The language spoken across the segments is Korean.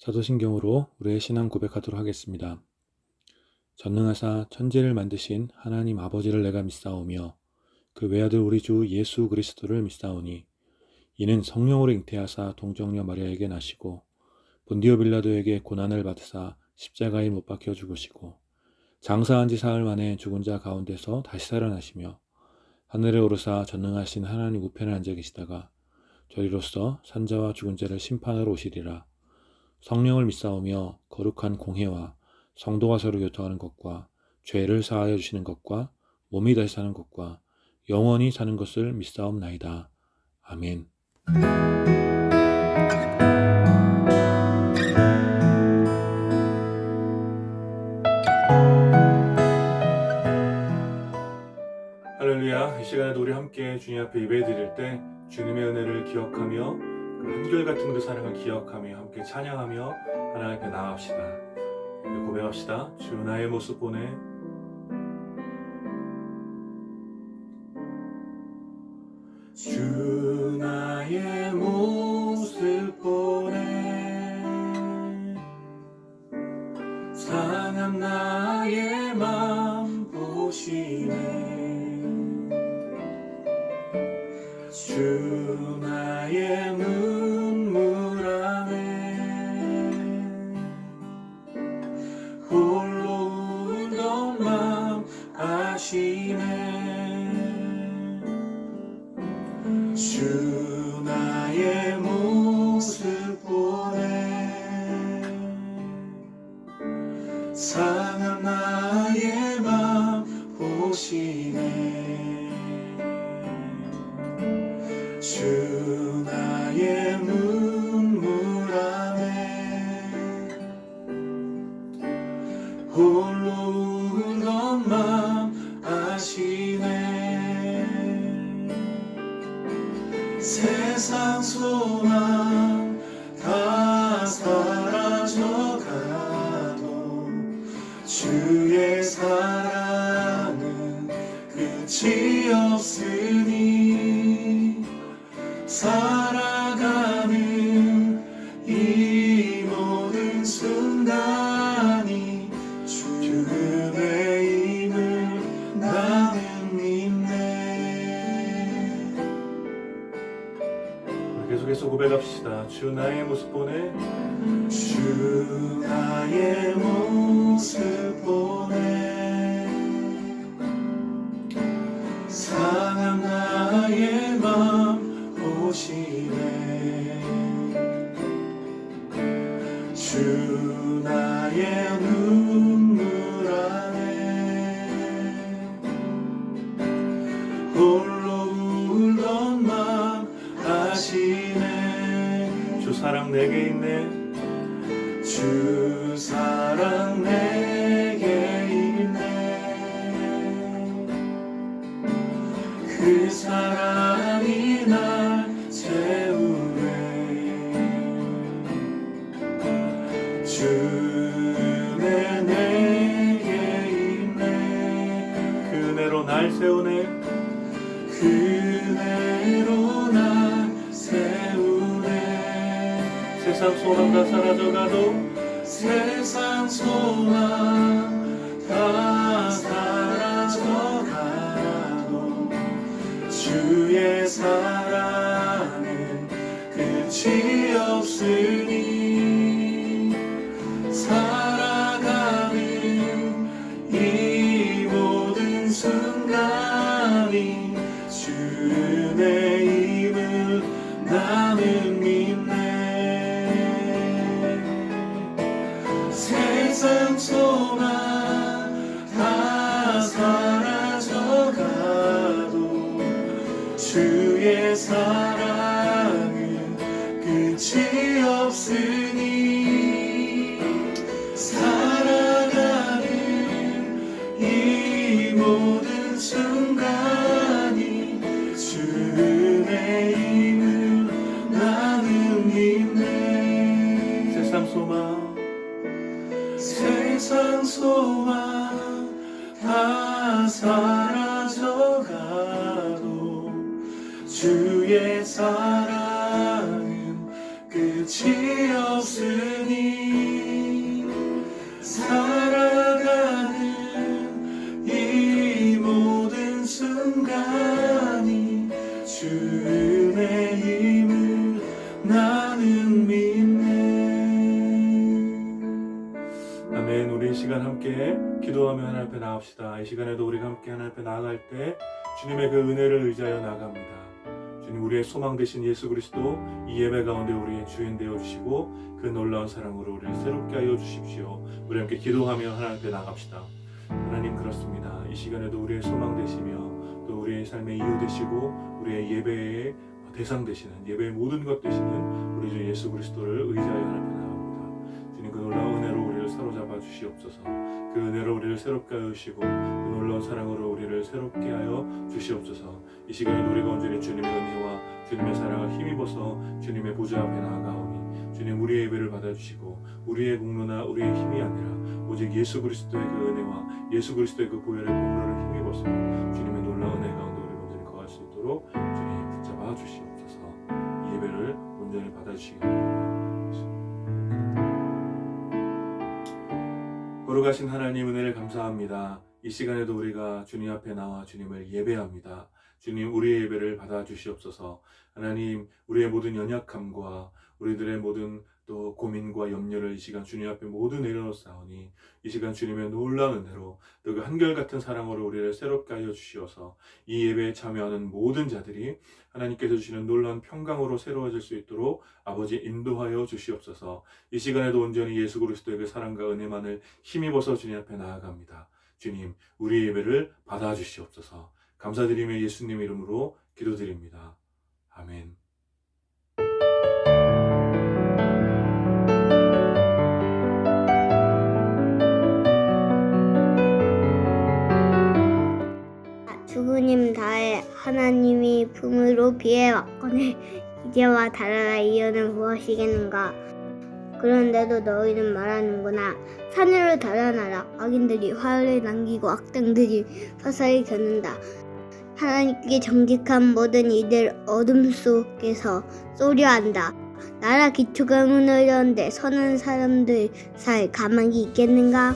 사도신경으로 우리의 신앙 고백하도록 하겠습니다. 전능하사 천지를 만드신 하나님 아버지를 내가 믿사오며 그 외아들 우리 주 예수 그리스도를 믿사오니 이는 성령으로 잉태하사 동정녀 마리아에게 나시고 본디오 빌라도에게 고난을 받으사 십자가에 못 박혀 죽으시고 장사한 지 사흘 만에 죽은 자 가운데서 다시 살아나시며 하늘에 오르사 전능하신 하나님 우편에 앉아 계시다가 저리로서 산자와 죽은 자를 심판하러 오시리라. 성령을 믿사오며 거룩한 공회와 성도가 서로 교통하는 것과 죄를 사하여 주시는 것과 몸이 다시 사는 것과 영원히 사는 것을 믿사옵나이다. 아멘. 할렐루야. 이 시간에도 우리 함께 주님 앞에 예배 드릴 때 주님의 은혜를 기억하며 한결같은 그 사랑을 기억하며 함께 찬양하며 하나님 앞에 나아갑시다. 고백합시다. 주 나의 모습 보내. 주 나의 모습 보내 상한 나의 맘 보시네. 주 나의 눈물 안에 홀로 울던 맘 아시네. 주 나의 모습 보내 상한 나의 맘 보시네. 주 나의 눈물 안에 홀로 울던 맘 아시네. 세상 소망 다 사라져가도 주의 사랑은 끝이 없으니 살아가는 이 모든 순간이 주 은혜임을 나는 믿네. 계속해서 고백합시다. 주 나의 모습 보내. 주 나의 모습 보내 상한 나의 맘 보시네. 주 나의 눈물 안에 홀로 울던 맘 아시네. 주 사랑 내게 있네. 주 사랑 내게 있네. 그 사랑이 날 채우네. 주 은혜 내게 있네. 그 은혜로 날 세우네. 그 은혜로 날 세우네. 세상 소망 다 사라져가도 세상 소망 다 사라져가도 주의 사랑은 끝이 없으니 살아가는 이 모든 순간이 주 은혜임을 나는 믿네. 세상 소망 다 사라져가도 주의 사랑은 끝이 없으니 살아가는 이 모든 순간이 주 은혜임을 나는 믿네. 세상 소망 다 사라져가도 주의 사랑은 끝이 없으니 기도하며 하나님 앞에 나갑시다. 이 시간에도 우리가 함께 하나님 앞에 나아갈 때 주님의 그 은혜를 의지하여 나갑니다. 주님, 우리의 소망 되신 예수 그리스도 이 예배 가운데 우리의 주인 되어 주시고 그 놀라운 사랑으로 우리를 새롭게 하여 주십시오. 우리 함께 기도하며 하나님 앞에 나갑시다. 하나님, 그렇습니다. 이 시간에도 우리의 소망 되시며 또 우리의 삶의 이유 되시고 우리의 예배의 대상 되시는, 예배의 모든 것 되시는 우리 주 예수 그리스도를 의지하여 하나님 앞에 나갑니다. 주님, 그 놀라운 은혜로 우리를 사로잡아 주시옵소서. 그 은혜로 우리를 새롭게 하여 주시고 그 놀라운 사랑으로 우리를 새롭게 하여 주시옵소서. 이 시간에도 우리가 온전히 주님의 은혜와 주님의 사랑을 힘입어서 주님의 보좌 앞에 나아가오니 주님, 우리의 예배를 받아주시고 우리의 공로나 우리의 힘이 아니라 오직 예수 그리스도의 그 은혜와 예수 그리스도의 그 보혈의 공로를 힘입어서 주님의 놀라운 은혜 가운데 우리 온전히 거할 수 있도록 주님 붙잡아 주시옵소서. 이 예배를 온전히 받아주시기 바랍니다. 거룩하신 하나님, 은혜를 감사합니다. 이 시간에도 우리가 주님 앞에 나와 주님을 예배합니다. 주님, 우리의 예배를 받아 주시옵소서. 하나님, 우리의 모든 연약함과 우리들의 모든 또 고민과 염려를 이 시간 주님 앞에 모두 내려놓사오니 이 시간 주님의 놀라운 은혜로 또 그 한결같은 사랑으로 우리를 새롭게 하여 주시어서 이 예배에 참여하는 모든 자들이 하나님께서 주시는 놀라운 평강으로 새로워질 수 있도록 아버지 인도하여 주시옵소서. 이 시간에도 온전히 예수 그리스도의 그 사랑과 은혜만을 힘입어서 주님 앞에 나아갑니다. 주님, 우리 예배를 받아 주시옵소서. 감사드리며 예수님 이름으로 기도드립니다. 아멘. 주님 다해 하나님이 품으로 피해왔거늘 이제와 달아라 이유는 무엇이겠는가. 그런데도 너희는 말하는구나. 산으로 달아나라. 악인들이 화를 남기고 악당들이 화살을 겨눈다. 하나님께 정직한 모든 이들 어둠 속에서 쏘려한다. 나라 기초가 무너졌는데 서는 사람들 사이 가만히 있겠는가?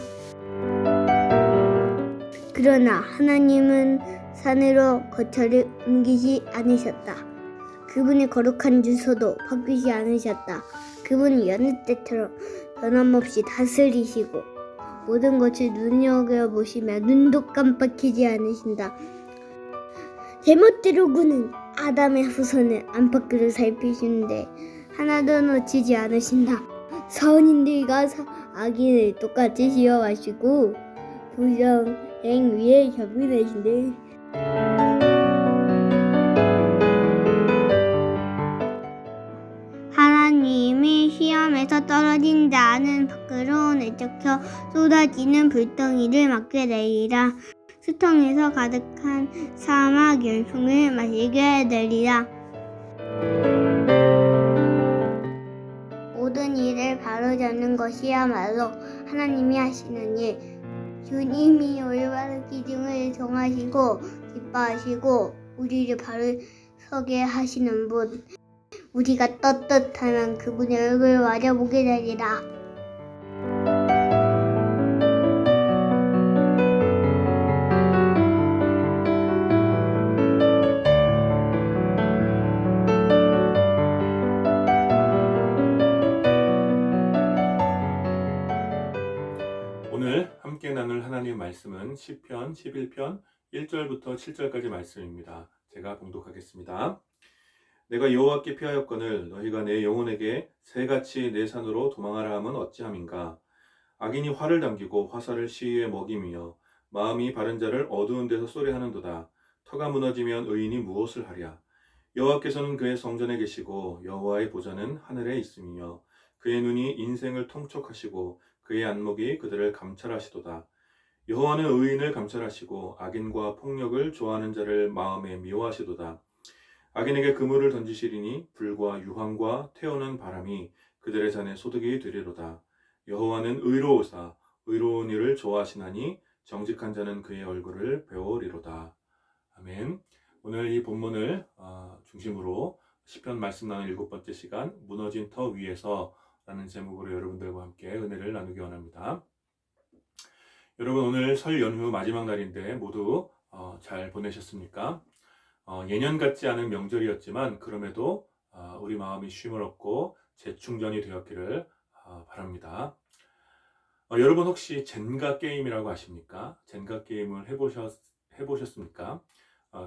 그러나 하나님은 산으로 거처를 옮기지 않으셨다. 그분의 거룩한 주소도 바꾸지 않으셨다. 그분이 여느 때처럼 변함없이 다스리시고 모든 것을 눈여겨보시며 눈도 깜빡이지 않으신다. 제멋대로 구는 아담의 후손을 안팎으로 살피시는데 하나도 놓치지 않으신다. 선인들과 악인을 똑같이 시험하시고 부정행 위에 협을 내신대. 하나님이 시험에서 떨어진 자는 밖으로 내쫓겨 쏟아지는 불덩이를 맞게 되리라. 수통에서 가득한 사막 열풍을 마시게 되리라. 모든 일을 바로잡는 것이야말로 하나님이 하시는 일. 주님이 올바른 기준을 정하시고 기뻐하시고 우리를 바로 서게 하시는 분. 우리가 떳떳하면 그분의 얼굴을 마주보게 되리라. 오늘 함께 나눌 하나님의 말씀은 시편 11편 1절부터 7절까지 말씀입니다. 제가 봉독하겠습니다. 내가 여호와께 피하였거늘 너희가 내 영혼에게 새같이 내 산으로 도망하라 함은 어찌함인가. 악인이 활을 당기고 화살을 시위에 먹이며 마음이 바른 자를 어두운 데서 쏘려하는도다. 터가 무너지면 의인이 무엇을 하랴. 여호와께서는 그의 성전에 계시고 여호와의 보좌는 하늘에 있으며 그의 눈이 인생을 통촉하시고 그의 안목이 그들을 감찰하시도다. 여호와는 의인을 감찰하시고 악인과 폭력을 좋아하는 자를 마음에 미워하시도다. 악인에게 그물을 던지시리니 불과 유황과 태우는 바람이 그들의 잔에 소득이 되리로다. 여호와는 의로우사 의로운 일을 좋아하시나니 정직한 자는 그의 얼굴을 배우리로다. 아멘. 오늘 이 본문을 중심으로 시편 말씀 나누는 7번째 시간 무너진 터 위에서 라는 제목으로 여러분들과 함께 은혜를 나누기 원합니다. 여러분, 오늘 설 연휴 마지막 날인데 모두 잘 보내셨습니까? 예년 같지 않은 명절이었지만 그럼에도 우리 마음이 쉼을 얻고 재충전이 되었기를 바랍니다. 여러분 혹시 젠가 게임이라고 아십니까? 젠가 게임을 해보셨습니까?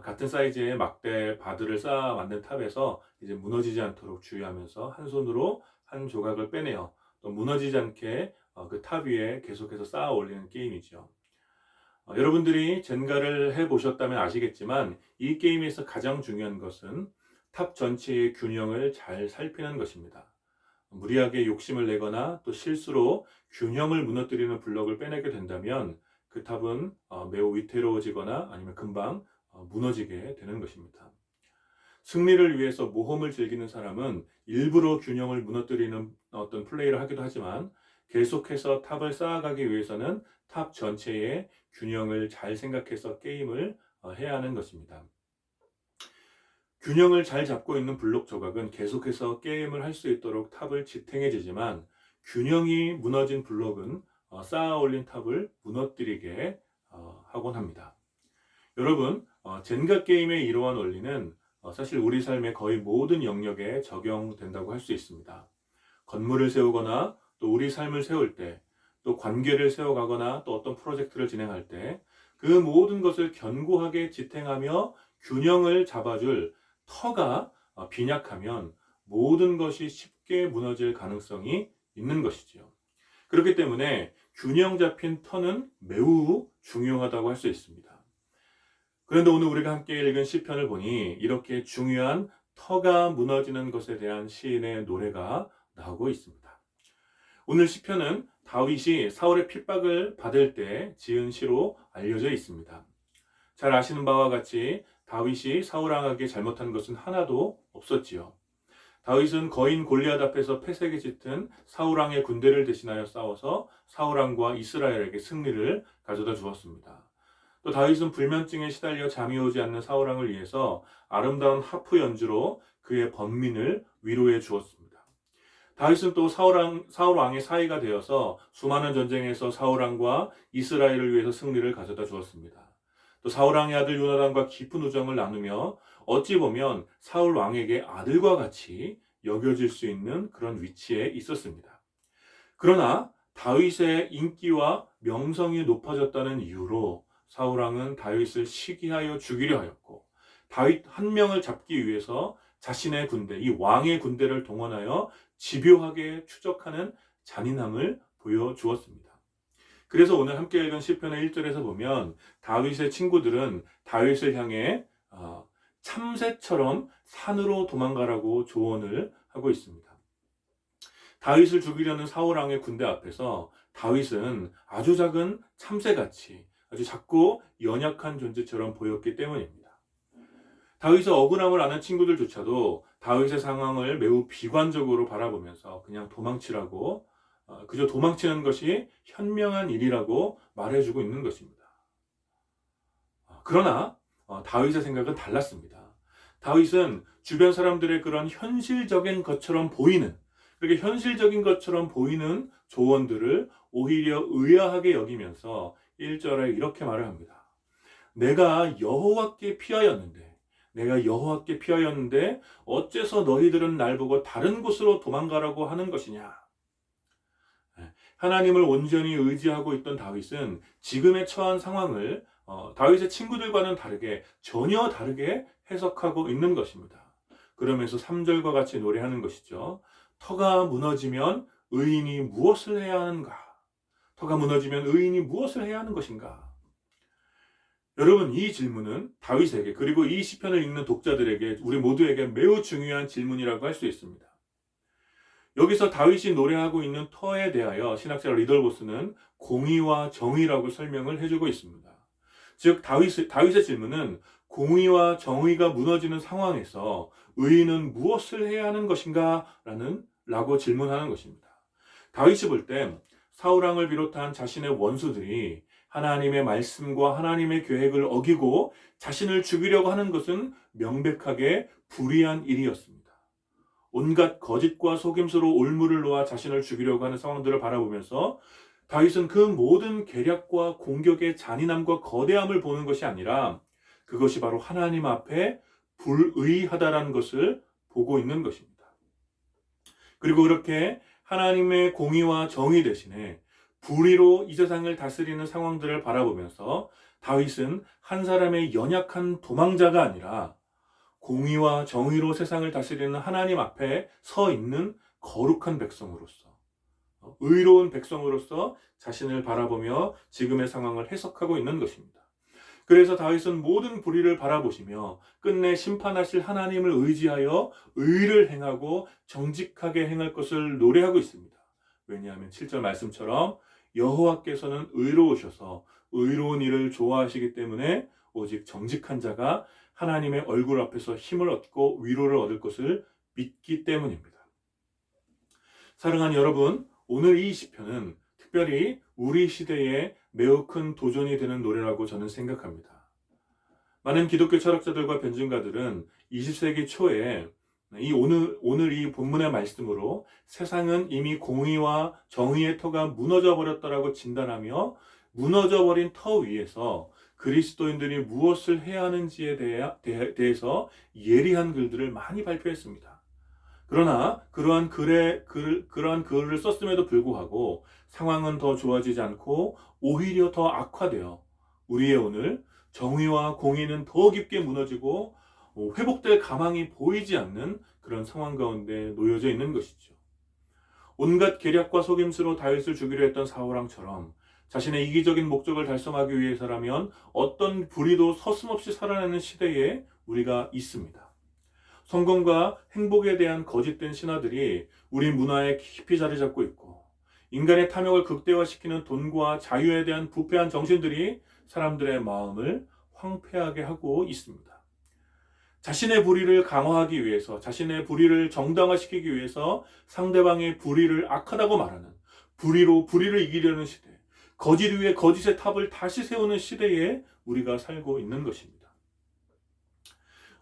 같은 사이즈의 막대 바드를 쌓아 만든 탑에서 이제 무너지지 않도록 주의하면서 한 손으로 한 조각을 빼내어 또 무너지지 않게 그 탑 위에 계속해서 쌓아 올리는 게임이죠. 여러분들이 젠가를 해보셨다면 아시겠지만 이 게임에서 가장 중요한 것은 탑 전체의 균형을 잘 살피는 것입니다. 무리하게 욕심을 내거나 또 실수로 균형을 무너뜨리는 블럭을 빼내게 된다면 그 탑은 매우 위태로워지거나 아니면 금방 무너지게 되는 것입니다. 승리를 위해서 모험을 즐기는 사람은 일부러 균형을 무너뜨리는 어떤 플레이를 하기도 하지만 계속해서 탑을 쌓아가기 위해서는 탑 전체의 균형을 잘 생각해서 게임을 해야 하는 것입니다. 균형을 잘 잡고 있는 블록 조각은 계속해서 게임을 할 수 있도록 탑을 지탱해주지만 균형이 무너진 블록은 쌓아 올린 탑을 무너뜨리게 하곤 합니다. 여러분, 젠가 게임의 이러한 원리는 사실 우리 삶의 거의 모든 영역에 적용된다고 할 수 있습니다. 건물을 세우거나 또 우리 삶을 세울 때, 또 관계를 세워가거나 또 어떤 프로젝트를 진행할 때 그 모든 것을 견고하게 지탱하며 균형을 잡아줄 터가 빈약하면 모든 것이 쉽게 무너질 가능성이 있는 것이지요. 그렇기 때문에 균형 잡힌 터는 매우 중요하다고 할 수 있습니다. 그런데 오늘 우리가 함께 읽은 시편을 보니 이렇게 중요한 터가 무너지는 것에 대한 시인의 노래가 나오고 있습니다. 오늘 시편은 다윗이 사울의 핍박을 받을 때 지은 시로 알려져 있습니다. 잘 아시는 바와 같이 다윗이 사울 왕에게 잘못한 것은 하나도 없었지요. 다윗은 거인 골리앗 앞에서 패색이 짙은 사울 왕의 군대를 대신하여 싸워서 사울 왕과 이스라엘에게 승리를 가져다 주었습니다. 또 다윗은 불면증에 시달려 잠이 오지 않는 사울 왕을 위해서 아름다운 하프 연주로 그의 번민을 위로해 주었습니다. 다윗은 또 사울 왕의 사이가 되어서 수많은 전쟁에서 사울 왕과 이스라엘을 위해서 승리를 가져다 주었습니다. 또 사울 왕의 아들 요나단과 깊은 우정을 나누며 어찌 보면 사울 왕에게 아들과 같이 여겨질 수 있는 그런 위치에 있었습니다. 그러나 다윗의 인기와 명성이 높아졌다는 이유로 사울 왕은 다윗을 시기하여 죽이려 하였고 다윗 한 명을 잡기 위해서 자신의 군대, 이 왕의 군대를 동원하여 집요하게 추적하는 잔인함을 보여주었습니다. 그래서 오늘 함께 읽은 시편의 1절에서 보면 다윗의 친구들은 다윗을 향해 참새처럼 산으로 도망가라고 조언을 하고 있습니다. 다윗을 죽이려는 사울 왕의 군대 앞에서 다윗은 아주 작은 참새같이 아주 작고 연약한 존재처럼 보였기 때문입니다. 다윗의 억울함을 아는 친구들조차도 다윗의 상황을 매우 비관적으로 바라보면서 그냥 도망치라고 그저 도망치는 것이 현명한 일이라고 말해주고 있는 것입니다. 그러나 다윗의 생각은 달랐습니다. 다윗은 주변 사람들의 그런 현실적인 것처럼 보이는 그렇게 현실적인 것처럼 보이는 조언들을 오히려 의아하게 여기면서 1절에 이렇게 말을 합니다. 내가 여호와께 피하였는데 어째서 너희들은 날 보고 다른 곳으로 도망가라고 하는 것이냐. 하나님을 온전히 의지하고 있던 다윗은 지금의 처한 상황을 다윗의 친구들과는 전혀 다르게 해석하고 있는 것입니다. 그러면서 3절과 같이 노래하는 것이죠. 터가 무너지면 의인이 무엇을 해야 하는가? 터가 무너지면 의인이 무엇을 해야 하는 것인가? 여러분, 이 질문은 다윗에게 그리고 이 시편을 읽는 독자들에게 우리 모두에게 매우 중요한 질문이라고 할 수 있습니다. 여기서 다윗이 노래하고 있는 터에 대하여 신학자 리덜보스는 공의와 정의라고 설명을 해주고 있습니다. 즉 다윗의 질문은 공의와 정의가 무너지는 상황에서 의인은 무엇을 해야 하는 것인가? 라고 질문하는 것입니다. 다윗이 볼 때 사울 왕을 비롯한 자신의 원수들이 하나님의 말씀과 하나님의 계획을 어기고 자신을 죽이려고 하는 것은 명백하게 불의한 일이었습니다. 온갖 거짓과 속임수로 올무를 놓아 자신을 죽이려고 하는 상황들을 바라보면서 다윗은 그 모든 계략과 공격의 잔인함과 거대함을 보는 것이 아니라 그것이 바로 하나님 앞에 불의하다라는 것을 보고 있는 것입니다. 그리고 그렇게 하나님의 공의와 정의 대신에 불의로 이 세상을 다스리는 상황들을 바라보면서 다윗은 한 사람의 연약한 도망자가 아니라 공의와 정의로 세상을 다스리는 하나님 앞에 서 있는 거룩한 백성으로서, 의로운 백성으로서 자신을 바라보며 지금의 상황을 해석하고 있는 것입니다. 그래서 다윗은 모든 불의를 바라보시며 끝내 심판하실 하나님을 의지하여 의를 행하고 정직하게 행할 것을 노래하고 있습니다. 왜냐하면 7절 말씀처럼 여호와께서는 의로우셔서 의로운 일을 좋아하시기 때문에 오직 정직한 자가 하나님의 얼굴 앞에서 힘을 얻고 위로를 얻을 것을 믿기 때문입니다. 사랑하는 여러분, 오늘 이 시편은 특별히 우리 시대에 매우 큰 도전이 되는 노래라고 저는 생각합니다. 많은 기독교 철학자들과 변증가들은 20세기 초에 오늘 이 본문의 말씀으로 세상은 이미 공의와 정의의 터가 무너져 버렸다라고 진단하며 무너져 버린 터 위에서 그리스도인들이 무엇을 해야 하는지에 대해서 예리한 글들을 많이 발표했습니다. 그러나 그러한 글을 썼음에도 불구하고 상황은 더 좋아지지 않고 오히려 더 악화되어 우리의 오늘 정의와 공의는 더 깊게 무너지고 회복될 가망이 보이지 않는 그런 상황 가운데 놓여져 있는 것이죠. 온갖 계략과 속임수로 다윗을 죽이려 했던 사울왕처럼 자신의 이기적인 목적을 달성하기 위해서라면 어떤 불의도 서슴없이 살아내는 시대에 우리가 있습니다. 성공과 행복에 대한 거짓된 신화들이 우리 문화에 깊이 자리 잡고 있고 인간의 탐욕을 극대화시키는 돈과 자유에 대한 부패한 정신들이 사람들의 마음을 황폐하게 하고 있습니다. 자신의 불의를 강화하기 위해서, 자신의 불의를 정당화시키기 위해서 상대방의 불의를 악하다고 말하는 불의로 불의를 이기려는 시대, 거짓 위에 거짓의 탑을 다시 세우는 시대에 우리가 살고 있는 것입니다.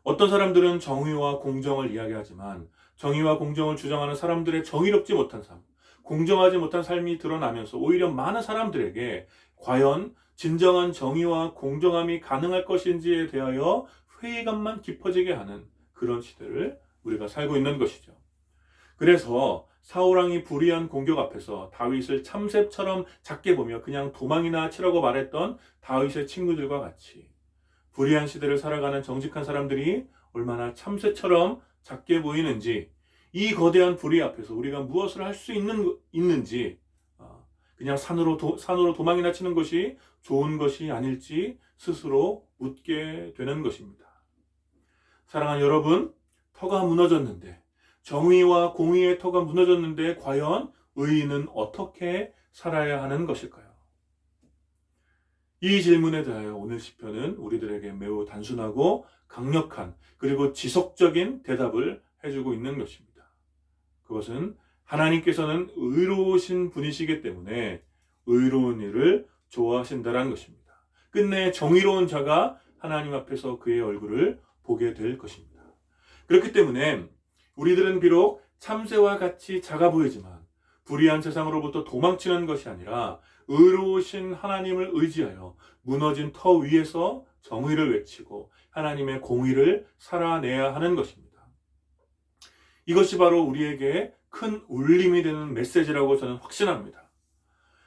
어떤 사람들은 정의와 공정을 이야기하지만 정의와 공정을 주장하는 사람들의 정의롭지 못한 삶, 공정하지 못한 삶이 드러나면서 오히려 많은 사람들에게 과연 진정한 정의와 공정함이 가능할 것인지에 대하여 회의감만 깊어지게 하는 그런 시대를 우리가 살고 있는 것이죠. 그래서 사울왕이 불의한 공격 앞에서 다윗을 참새처럼 작게 보며 그냥 도망이나 치라고 말했던 다윗의 친구들과 같이 불의한 시대를 살아가는 정직한 사람들이 얼마나 참새처럼 작게 보이는지, 이 거대한 불의 앞에서 우리가 무엇을 할 수 있는지, 그냥 산으로 도망이나 치는 것이 좋은 것이 아닐지 스스로 묻게 되는 것입니다. 사랑하는 여러분, 터가 무너졌는데, 정의와 공의의 터가 무너졌는데 과연 의인은 어떻게 살아야 하는 것일까요? 이 질문에 대하여 오늘 시편은 우리들에게 매우 단순하고 강력한 그리고 지속적인 대답을 해주고 있는 것입니다. 그것은 하나님께서는 의로우신 분이시기 때문에 의로운 일을 좋아하신다는 것입니다. 끝내 정의로운 자가 하나님 앞에서 그의 얼굴을 보게 될 것입니다. 그렇기 때문에 우리들은 비록 참새와 같이 작아 보이지만 불의한 세상으로부터 도망치는 것이 아니라 의로우신 하나님을 의지하여 무너진 터 위에서 정의를 외치고 하나님의 공의를 살아내야 하는 것입니다. 이것이 바로 우리에게 큰 울림이 되는 메시지라고 저는 확신합니다.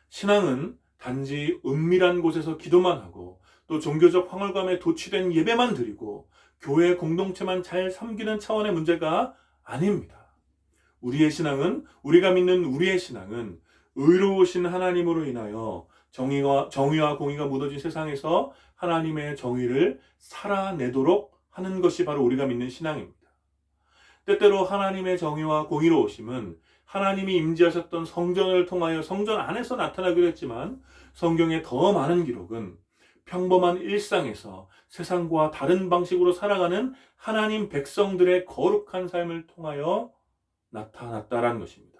신앙은 단지 은밀한 곳에서 기도만 하고 또 종교적 황홀감에 도취된 예배만 드리고 교회 공동체만 잘 섬기는 차원의 문제가 아닙니다. 우리가 믿는 우리의 신앙은 의로우신 하나님으로 인하여 정의와 공의가 무너진 세상에서 하나님의 정의를 살아내도록 하는 것이 바로 우리가 믿는 신앙입니다. 때때로 하나님의 정의와 공의로우심은 하나님이 임재하셨던 성전을 통하여 성전 안에서 나타나기도 했지만 성경의 더 많은 기록은 평범한 일상에서 세상과 다른 방식으로 살아가는 하나님 백성들의 거룩한 삶을 통하여 나타났다라는 것입니다.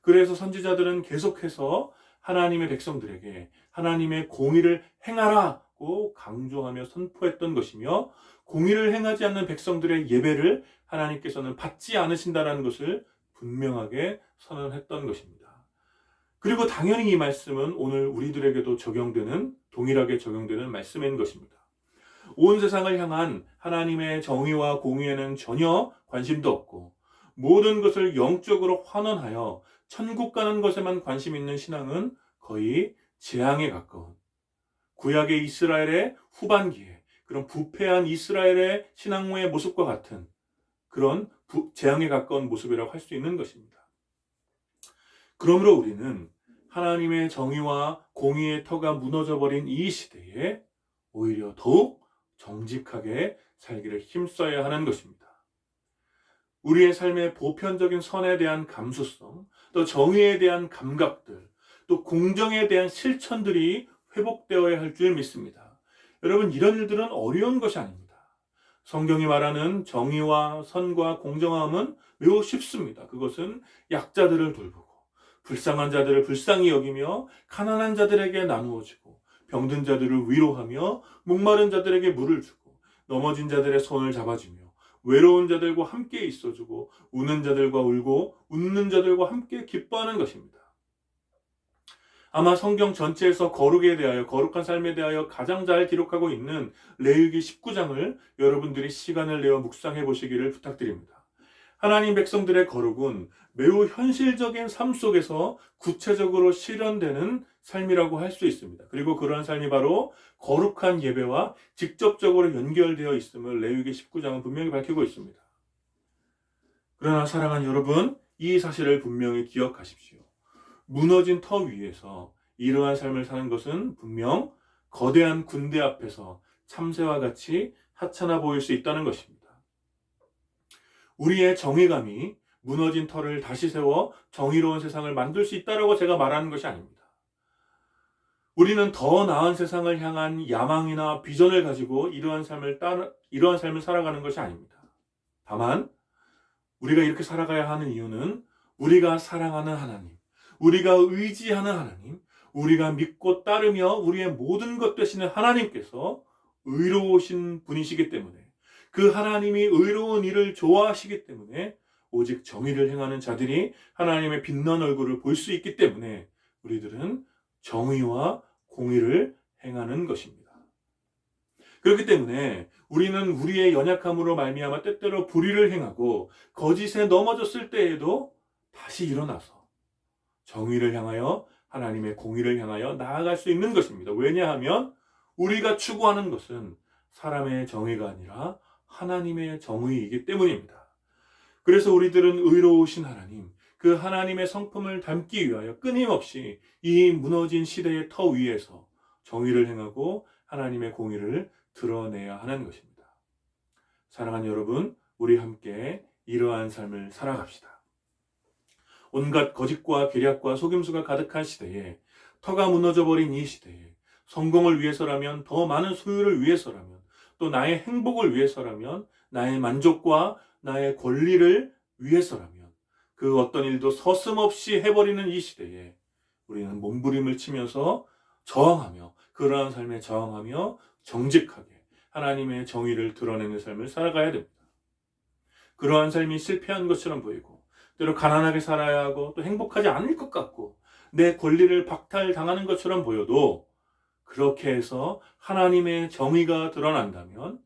그래서 선지자들은 계속해서 하나님의 백성들에게 하나님의 공의를 행하라고 강조하며 선포했던 것이며 공의를 행하지 않는 백성들의 예배를 하나님께서는 받지 않으신다라는 것을 분명하게 선언했던 것입니다. 그리고 당연히 이 말씀은 오늘 우리들에게도 동일하게 적용되는 말씀인 것입니다. 온 세상을 향한 하나님의 정의와 공의에는 전혀 관심도 없고 모든 것을 영적으로 환원하여 천국 가는 것에만 관심 있는 신앙은 거의 재앙에 가까운, 구약의 이스라엘의 후반기에 그런 부패한 이스라엘의 신앙의 모습과 같은 그런 재앙에 가까운 모습이라고 할 수 있는 것입니다. 그러므로 우리는 하나님의 정의와 공의의 터가 무너져버린 이 시대에 오히려 더욱 정직하게 살기를 힘써야 하는 것입니다. 우리의 삶의 보편적인 선에 대한 감수성, 또 정의에 대한 감각들, 또 공정에 대한 실천들이 회복되어야 할 줄 믿습니다. 여러분, 이런 일들은 어려운 것이 아닙니다. 성경이 말하는 정의와 선과 공정함은 매우 쉽습니다. 그것은 약자들을 돌보고 불쌍한 자들을 불쌍히 여기며 가난한 자들에게 나누어주고 병든 자들을 위로하며 목마른 자들에게 물을 주고 넘어진 자들의 손을 잡아주며 외로운 자들과 함께 있어주고 우는 자들과 울고 웃는 자들과 함께 기뻐하는 것입니다. 아마 성경 전체에서 거룩에 대하여, 거룩한 삶에 대하여 가장 잘 기록하고 있는 레위기 19장을 여러분들이 시간을 내어 묵상해 보시기를 부탁드립니다. 하나님 백성들의 거룩은 매우 현실적인 삶 속에서 구체적으로 실현되는 삶이라고 할 수 있습니다. 그리고 그러한 삶이 바로 거룩한 예배와 직접적으로 연결되어 있음을 레위기 19장은 분명히 밝히고 있습니다. 그러나 사랑하는 여러분, 이 사실을 분명히 기억하십시오. 무너진 터 위에서 이러한 삶을 사는 것은 분명 거대한 군대 앞에서 참새와 같이 하찮아 보일 수 있다는 것입니다. 우리의 정의감이 무너진 터를 다시 세워 정의로운 세상을 만들 수 있다라고 제가 말하는 것이 아닙니다. 우리는 더 나은 세상을 향한 야망이나 비전을 가지고 이러한 삶을 살아가는 것이 아닙니다. 다만 우리가 이렇게 살아가야 하는 이유는 우리가 사랑하는 하나님, 우리가 의지하는 하나님, 우리가 믿고 따르며 우리의 모든 것 되시는 하나님께서 의로우신 분이시기 때문에, 그 하나님이 의로운 일을 좋아하시기 때문에 오직 정의를 행하는 자들이 하나님의 빛난 얼굴을 볼 수 있기 때문에 우리들은 정의와 공의를 행하는 것입니다. 그렇기 때문에 우리는 우리의 연약함으로 말미암아 때때로 불의를 행하고 거짓에 넘어졌을 때에도 다시 일어나서 정의를 향하여, 하나님의 공의를 향하여 나아갈 수 있는 것입니다. 왜냐하면 우리가 추구하는 것은 사람의 정의가 아니라 하나님의 정의이기 때문입니다. 그래서 우리들은 의로우신 하나님, 그 하나님의 성품을 담기 위하여 끊임없이 이 무너진 시대의 터 위에서 정의를 행하고 하나님의 공의를 드러내야 하는 것입니다. 사랑하는 여러분, 우리 함께 이러한 삶을 살아갑시다. 온갖 거짓과 계략과 속임수가 가득한 시대에, 터가 무너져버린 이 시대에 성공을 위해서라면, 더 많은 소유를 위해서라면, 또 나의 행복을 위해서라면, 나의 만족과 나의 권리를 위해서라면 그 어떤 일도 서슴없이 해버리는 이 시대에 우리는 몸부림을 치면서 저항하며, 그러한 삶에 저항하며 정직하게 하나님의 정의를 드러내는 삶을 살아가야 됩니다. 그러한 삶이 실패한 것처럼 보이고, 때로 가난하게 살아야 하고 또 행복하지 않을 것 같고 내 권리를 박탈당하는 것처럼 보여도, 그렇게 해서 하나님의 정의가 드러난다면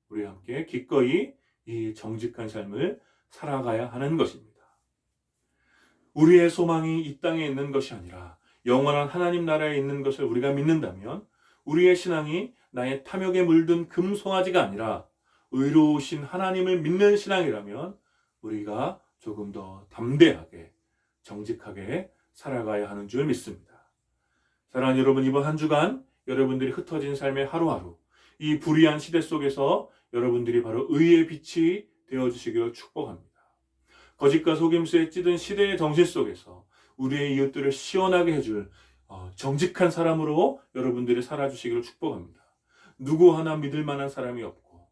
우리 함께 기꺼이 이 정직한 삶을 살아가야 하는 것입니다. 우리의 소망이 이 땅에 있는 것이 아니라 영원한 하나님 나라에 있는 것을 우리가 믿는다면, 우리의 신앙이 나의 탐욕에 물든 금송아지가 아니라 의로우신 하나님을 믿는 신앙이라면 우리가 조금 더 담대하게 정직하게 살아가야 하는 줄 믿습니다. 사랑하는 여러분, 이번 한 주간 여러분들이 흩어진 삶의 하루하루, 이 불의한 시대 속에서 여러분들이 바로 의의 빛이 되어주시기를 축복합니다. 거짓과 속임수에 찌든 시대의 정신 속에서 우리의 이웃들을 시원하게 해줄 정직한 사람으로 여러분들이 살아주시기를 축복합니다. 누구 하나 믿을 만한 사람이 없고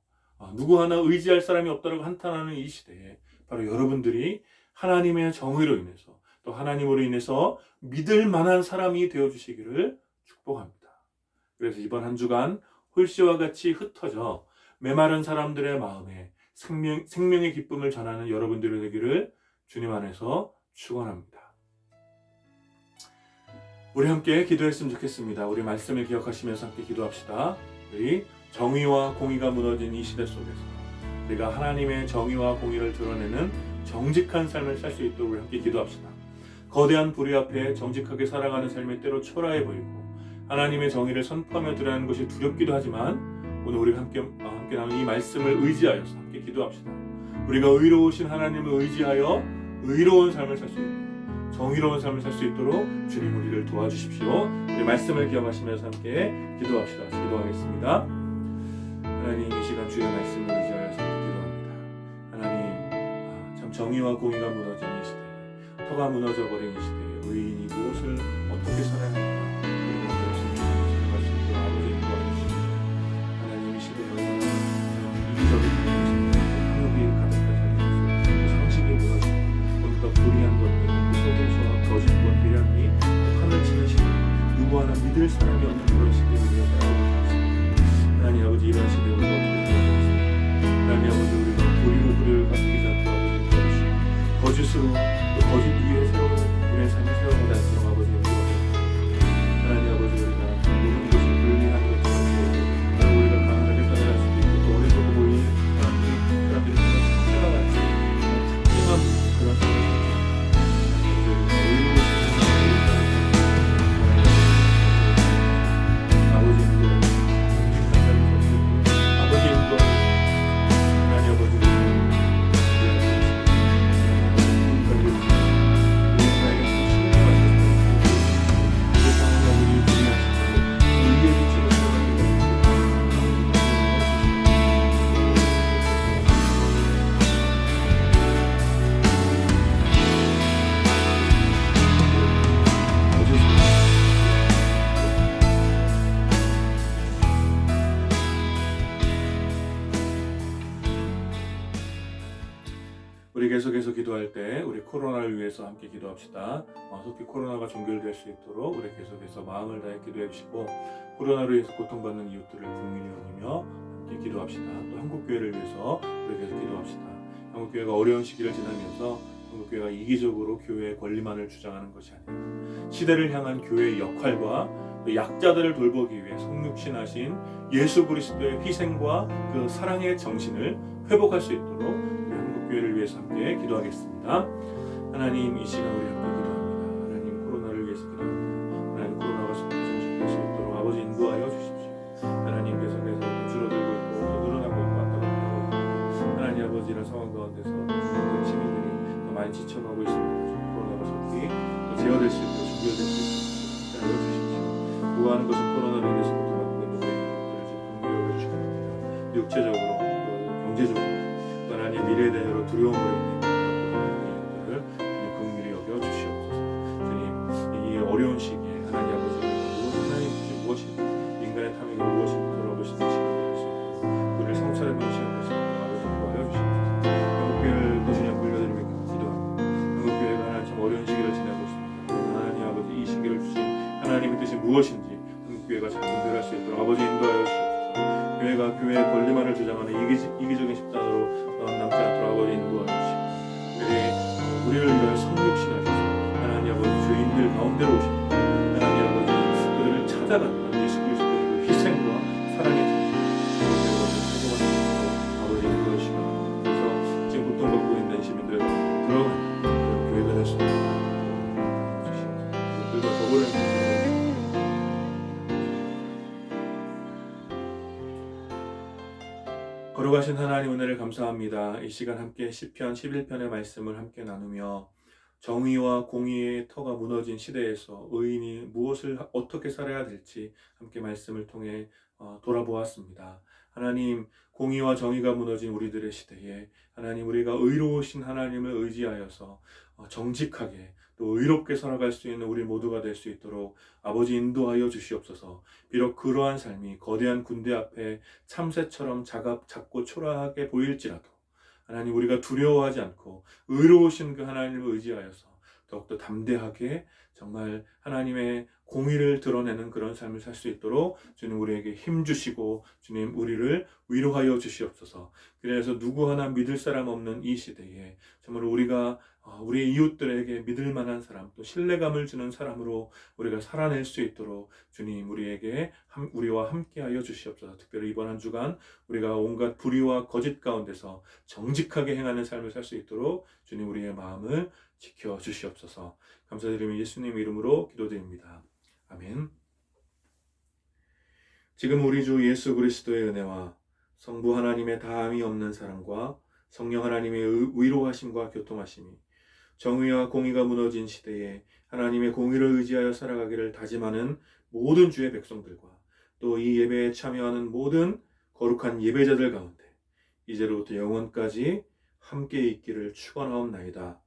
누구 하나 의지할 사람이 없다고 한탄하는 이 시대에 바로 여러분들이 하나님의 정의로 인해서, 또 하나님으로 인해서 믿을 만한 사람이 되어주시기를 축복합니다. 그래서 이번 한 주간 홀씨와 같이 흩어져 메마른 사람들의 마음에 생명의 기쁨을 전하는 여러분들이 되기를 주님 안에서 축원합니다. 우리 함께 기도했으면 좋겠습니다. 우리 말씀을 기억하시면서 함께 기도합시다. 우리 정의와 공의가 무너진 이 시대 속에서 우리가 하나님의 정의와 공의를 드러내는 정직한 삶을 살 수 있도록 우리 함께 기도합시다. 거대한 불의 앞에 정직하게 살아가는 삶이 때로 초라해 보이고 하나님의 정의를 선포하며 드러나는 것이 두렵기도 하지만 오늘 우리가 함께 나눈 이 말씀을 의지하여서 함께 기도합시다. 우리가 의로우신 하나님을 의지하여 의로운 삶을 살 수 있도록 정의로운 삶을 살 수 있도록 주님 우리를 도와주십시오. 우리 말씀을 기억하시면서 함께 기도합시다. 기도하겠습니다. 하나님 이 시간 주의 말씀을 의지하여서 기도합니다. 하나님 참 정의와 공의가 무너진 이 시대에 터가 무너져 버린 이 시대에 의인이 무엇을 어떻게 살아야 하는가 생각할 수 있도록 아버지 도와주시옵소서. 하나님 이 시대에 얼마나 이기적인 폭력이 가득한 자리에서 상식이 무너지고 온갖 불의한 것들 속임수와 거짓과 비량이 판을 치는 시대 누구 하나 믿을 사람이 없는 그런 시대에 우리가 살아가고 있습니다. 하나님 아버지 이런 시대에 우리가 어떻게 살아가겠습니까? 하나님 아버지 우리가 불의로 불의를 갚이지 않도록 아버지 도와주시고 거짓으로 또 거짓 위에 새로운 우리의 삶을 세워가지 않도록 아버지 도와주시고 하나님 아버지 우리가 모든 것이 불리한 것처럼 우리가 강하게 살아갈 수도 있고 또 어리석어 보이는 사람들이 정말 착착가 같이 착각만 그런 삶을 우리 계속해서 기도할 때 우리 코로나를 위해서 함께 기도합시다. 속히 코로나가 종결될 수 있도록 우리 계속해서 마음을 다해 기도해 주시고 코로나로 인해서 고통받는 이웃들을 국민이 여기며 함께 기도합시다. 또 한국교회를 위해서 우리 계속 기도합시다. 한국교회가 어려운 시기를 지나면서 한국교회가 이기적으로 교회의 권리만을 주장하는 것이 아니라 시대를 향한 교회의 역할과 또 약자들을 돌보기 위해 성육신하신 예수 그리스도의 희생과 그 사랑의 정신을 회복할 수 있도록 교회를 위해서 함께 기도하겠습니다. 하나님 이 시간 우리 함께 기도합니다. 하나님 코로나를 위해서 기도합니다. 하나님 코로나가 속히 종식될 수 있도록 아버지 인도하여 주십시오. 하나님 계속해서 줄어들고 있고 또 늘어나고 있고 왔다 갔다 하고 하나님 아버지 이런 상황 가운데서 시민들이 더 많이 지쳐가고 있습니다. 코로나가 속히 제어될 수 있도록 종결될 수 있도록 하여 주십시오. 구하는 것은 코로나로 인해서 고통받는 모든 이들을 긍휼히 여겨 주시기 바랍니다. 육체적으로 경제적으로 하나님 미래에 대한 여러 두려움으로 인해 이들을 긍휼히 여겨 주시옵소서. 주님 이 어려운 시기에 하나님 아버지 하나님 뜻이 무엇인지 인간의 탐욕이 무엇인지 돌아보시는 시간이 될 수 있도록 우리를 성찰해보는 시간이 될 수 있도록 아버지 도와여 주시옵소서. 한국교회를 꾸준히 불려드리며 기도합니다. 한국교회가 하나님 참 어려운 시기를 지내고 있습니다. 하나님 아버지 이 시기를 주신 하나님의 뜻이 무엇인지 한국교회가 잘 분별할 수 있도록 아버지 인도하여 주시옵소서. 교회가 교회의 권리만을 주장하는 이기적인 집단으로 남지 않도록 아버지 인도하여 주시고 우리를 위하여 성육신하셔서 하나님 아버지 죄인들 가운데로 오시고 하나님 아버지 그들을 찾아가는 예수 그리스도의 희생과 사랑의 정신 아버지 인도하시고 그래서 지금 고통받고 있는 시민들 들어가는 교회가 될 수 있도록 주시옵소서. 그들과 더불어 거룩하신 하나님 은혜를 감사합니다. 이 시간 함께 시편 11편의 말씀을 함께 나누며 정의와 공의의 터가 무너진 시대에서 의인이 무엇을 어떻게 살아야 될지 함께 말씀을 통해 돌아보았습니다. 하나님 공의와 정의가 무너진 우리들의 시대에 하나님 우리가 의로우신 하나님을 의지하여서 정직하게 또 의롭게 살아갈 수 있는 우리 모두가 될 수 있도록 아버지 인도하여 주시옵소서. 비록 그러한 삶이 거대한 군대 앞에 참새처럼 작고 초라하게 보일지라도 하나님 우리가 두려워하지 않고 의로우신 그 하나님을 의지하여서 더욱더 담대하게 정말 하나님의 공의를 드러내는 그런 삶을 살 수 있도록 주님 우리에게 힘 주시고 주님 우리를 위로하여 주시옵소서. 그래서 누구 하나 믿을 사람 없는 이 시대에 정말 우리가 우리 이웃들에게 믿을 만한 사람 또 신뢰감을 주는 사람으로 우리가 살아낼 수 있도록 주님 우리와 함께하여 주시옵소서. 특별히 이번 한 주간 우리가 온갖 불의와 거짓 가운데서 정직하게 행하는 삶을 살 수 있도록 주님 우리의 마음을 지켜 주시옵소서. 감사드리며 예수님 이름으로 기도드립니다. 아멘. 지금 우리 주 예수 그리스도의 은혜와 성부 하나님의 다함이 없는 사랑과 성령 하나님의 위로하심과 교통하심이 정의와 공의가 무너진 시대에 하나님의 공의를 의지하여 살아가기를 다짐하는 모든 주의 백성들과 또 이 예배에 참여하는 모든 거룩한 예배자들 가운데 이제로부터 영원까지 함께 있기를 축원하옵나이다.